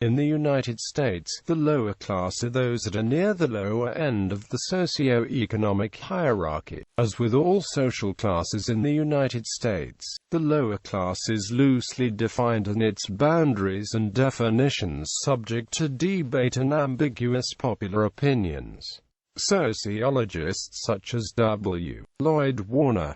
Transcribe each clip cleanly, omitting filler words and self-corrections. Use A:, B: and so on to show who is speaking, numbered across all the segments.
A: In the United States, the lower class are those that are near the lower end of the socio-economic hierarchy. As with all social classes in the United States, the lower class is loosely defined and its boundaries and definitions subject to debate and ambiguous popular opinions. Sociologists such as W.Lloyd Warner,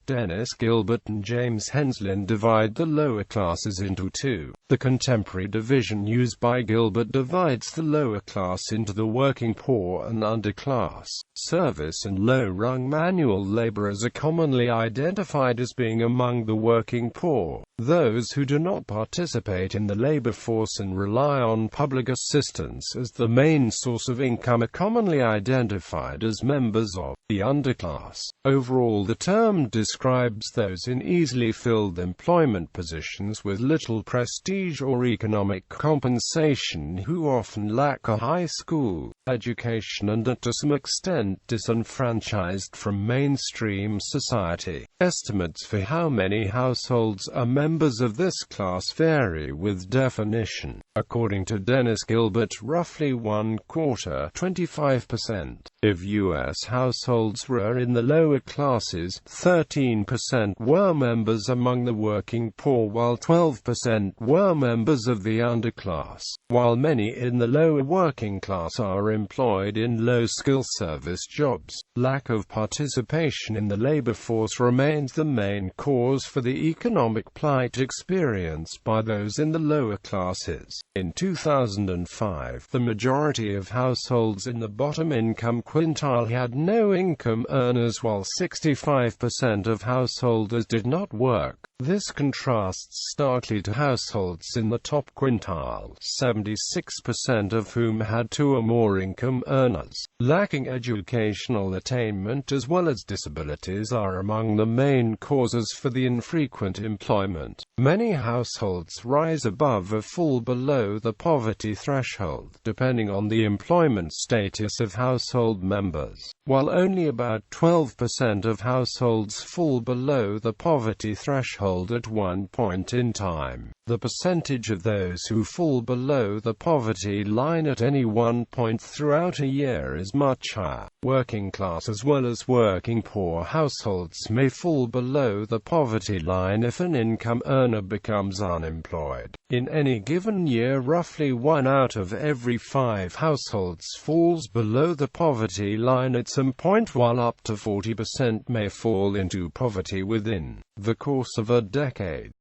A: Gilbert and James Henslin divide the lower classes into two. The contemporary division used by Gilbert divides the lower class into the working poor and underclass. Service and low-rung manual laborers are commonly identified as being among the working poor. Those who do not participate in the labor force and rely on public assistance as the main source of income are commonly identified as members of the underclass. Overall, the term describes those in easily filled employment positions with little prestige or economic compensation who often lack a high school education and are to some extent disenfranchised from mainstream society. Estimates for how many households are members of this class vary with definition. According to Dennis Gilbert, roughly 1/4, 25%, of U.S. households were in the lower classes, 13% were members among the working poor while 12% were members of the underclass. While many in the lower working class are employed in low-skill service jobs, lack of participation in the labor force remains the main cause for the economic plight experienced by those in the lower classes. In 2005, the majority of households in the bottom income quintile had no income earners while 65% of householders did not work. This contrasts starkly to households in the top quintile, 76% of whom had two or more income earners. Lacking educational attainment as well as disabilities are among the main causes for the infrequent employment. Many households rise above or fall below the poverty threshold, depending on the employment status of household members. While only about 12% of households fall below the poverty threshold at one point in time, the percentage of those who fall below the poverty line at any one point throughout a year is much higher. Working class as well as working poor households may fall below the poverty line if an income earner becomes unemployed. In any given year, roughly 1 out of every 5 households falls below the poverty line at some point, while up to 40% may fall into poverty within the course of a decade.